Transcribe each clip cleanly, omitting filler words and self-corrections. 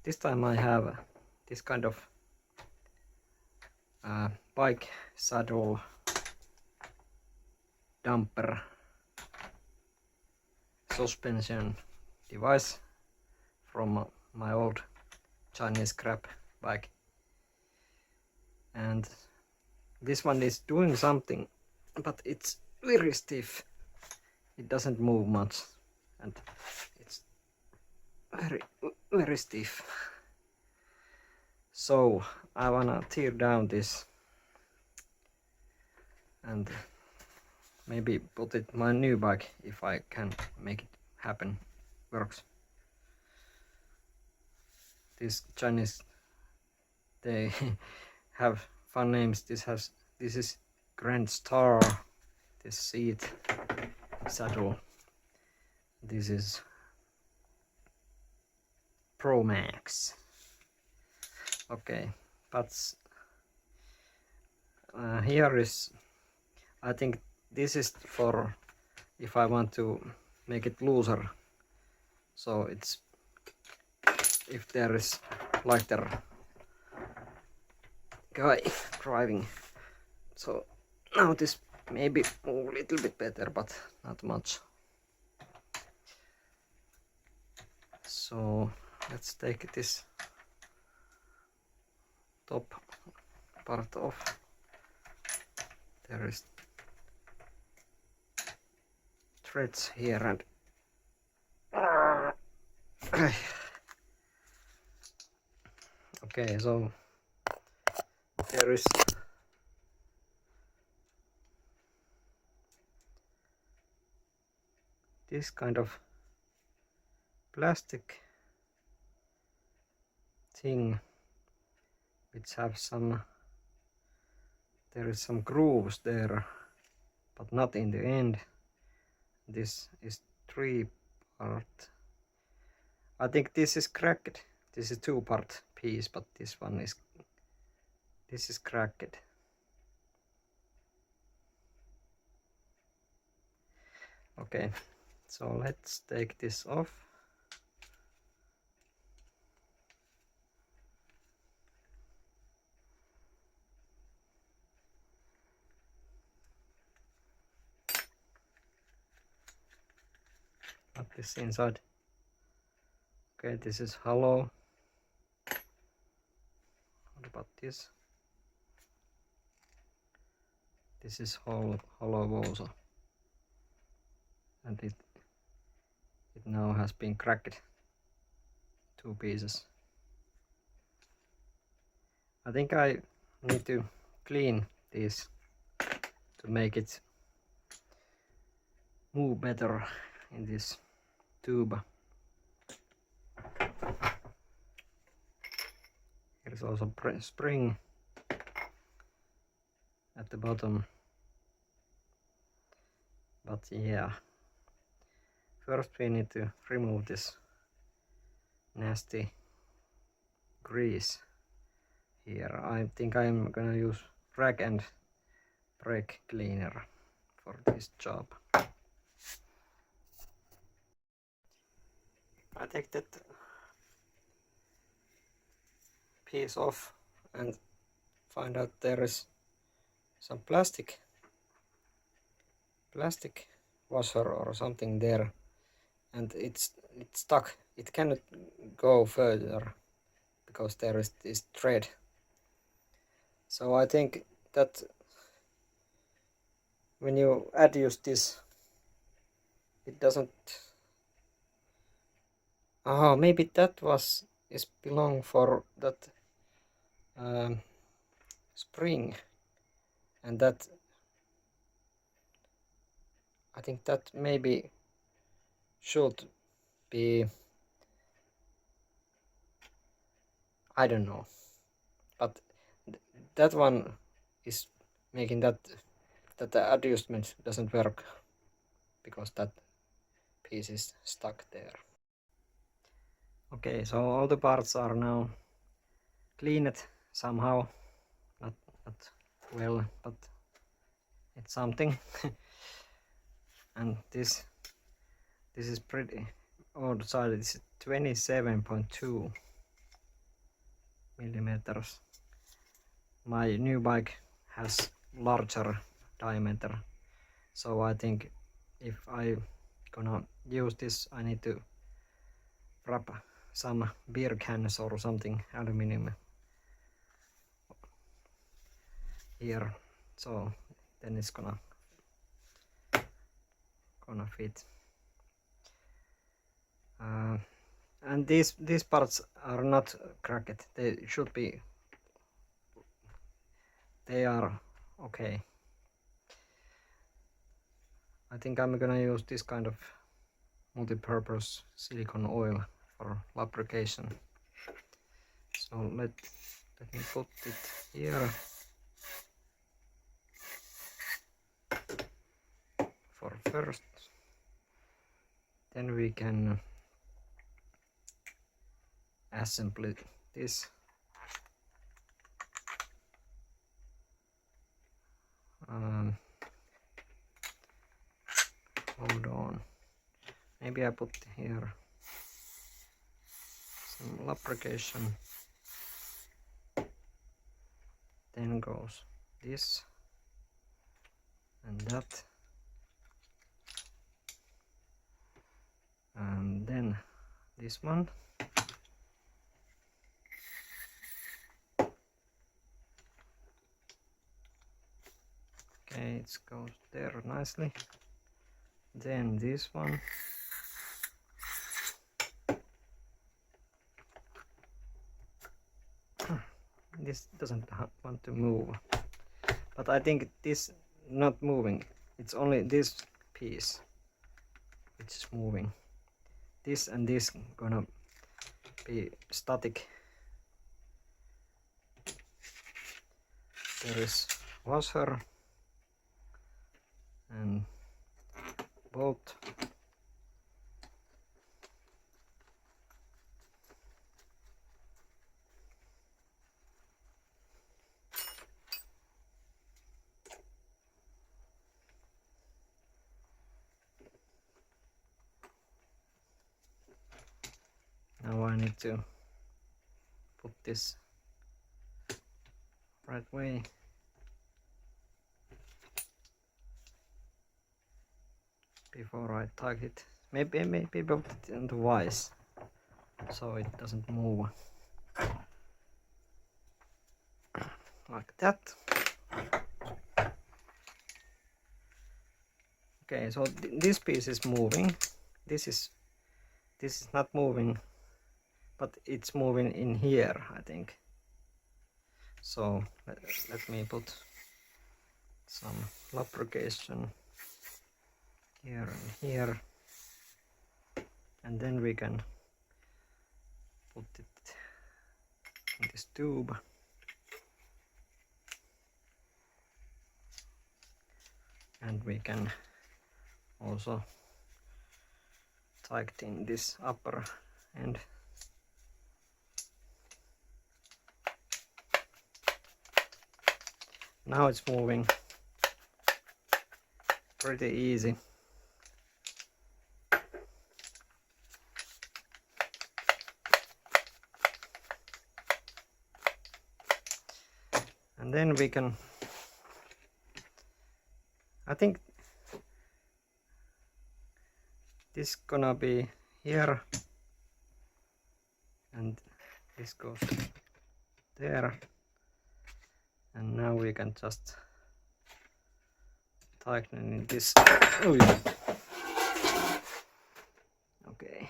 This time I have this kind of bike saddle damper suspension device from my old Chinese scrap bike, and this one is doing something, but it's very stiff. It doesn't move much and it's very stiff. So I wanna tear down this and maybe put it my new bike if I can make it happen, works. These Chinese, they have fun names. This is Grand Star, this seat saddle. This is Promax. Okay, but here is, I think this is for if I want to make it looser, so it's if there is lighter guy driving. So now this maybe move a little bit better, but not much. So let's take this top part off. There is threads here and okay, so there is this kind of plastic thing which have some, there is some grooves there, but not in the end. This is 3-part. I think this is cracked. This is 2-part piece, but this is cracked. Okay, so let's take this off. Put this inside. Okay, this is hollow. What about this? This is hollow also, and it now has been cracked, 2 pieces. I think I need to clean this to make it move better in this tube. There is also spring at the bottom, but yeah, first we need to remove this nasty grease here. I think I'm gonna use rag and brake cleaner for this job. I take that piece off and find out there is some plastic washer or something there, and it's stuck. It cannot go further because there is this thread. So I think that when you adjust this, it doesn't. Oh, maybe that is belong for that spring, and that I think that maybe should be, I don't know, but that one is making that the adjustment doesn't work because that piece is stuck there. Okay, so all the parts are now cleaned somehow, not well, but it's something. And this is pretty old side. It's 27.2 millimeters. My new bike has larger diameter, so I think if I gonna use this, I need to wrap some beer cans or something aluminum here, so then it's gonna fit. And these parts are not cracked. They should be. They are okay. I think I'm gonna use this kind of multi-purpose silicone oil for lubrication. So let me put it here for first. Then we can assemble this. Hold on. Maybe I put here some lubrication. Then goes this and that. And then this one. Okay, it goes there nicely. Then this one. This doesn't want to move, but I think this not moving. It's only this piece which is moving. This and this gonna be static. There is washer and bolt. Now I need to put this right way. Before I tug it, maybe put it in the vise so it doesn't move. Like that. Okay, so this piece is moving. This is not moving, but it's moving in here, I think. So let me put some lubrication here and here, and then we can put it in this tube. And we can also tighten this upper end. Now it's moving pretty easy. And then we can, I think this gonna be here and this goes there, and now we can just tighten this. Oh yeah. Okay,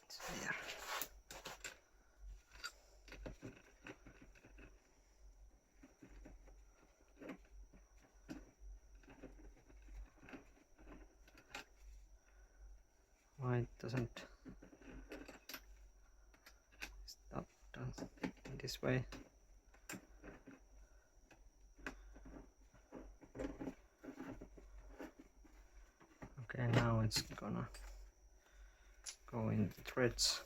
it's there. Why it doesn't stop this way? Okay, now it's gonna go in threads.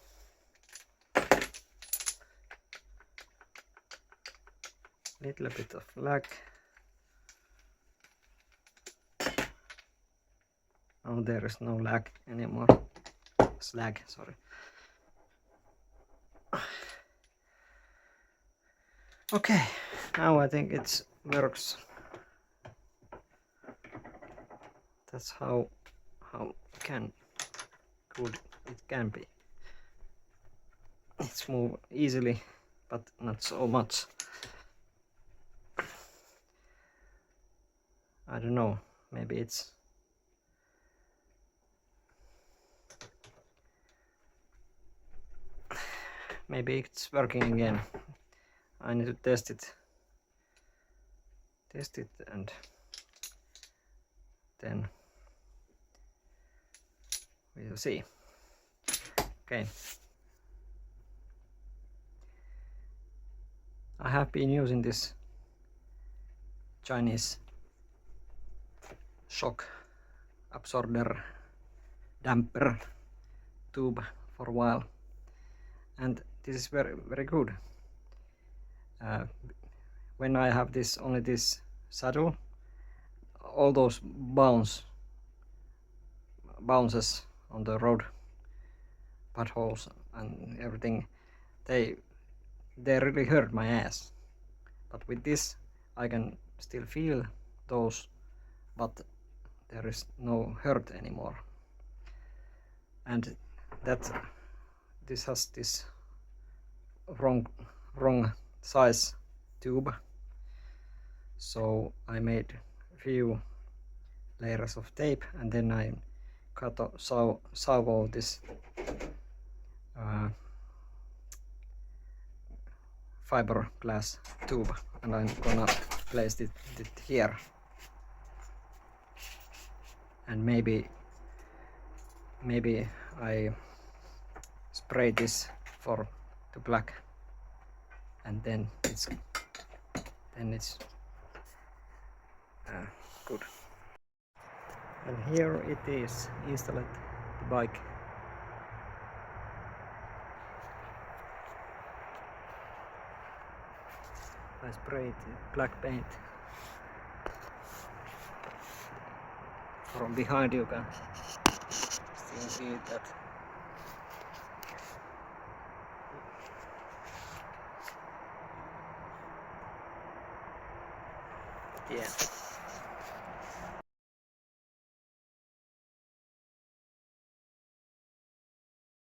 Little bit of lag. Oh, there is no lag anymore. Slag, sorry. Okay, now I think it works. That's how good it can be. It's move easily, but not so much. I don't know, maybe it's working again. I need to test it and then we will see. Okay, I have been using this Chinese shock absorber damper tube for a while, and this is very good. When I have only this saddle, all those bounces on the road potholes and everything, they really hurt my ass. But with this I can still feel those, but there is no hurt anymore. And this has this wrong size tube, so I made a few layers of tape, and then I cut a salvo this fiberglass tube, and I'm gonna place it here, and maybe I spray this to black, and then it's good. And here it is installed the bike. I sprayed black paint. From behind you can still see that. Yeah.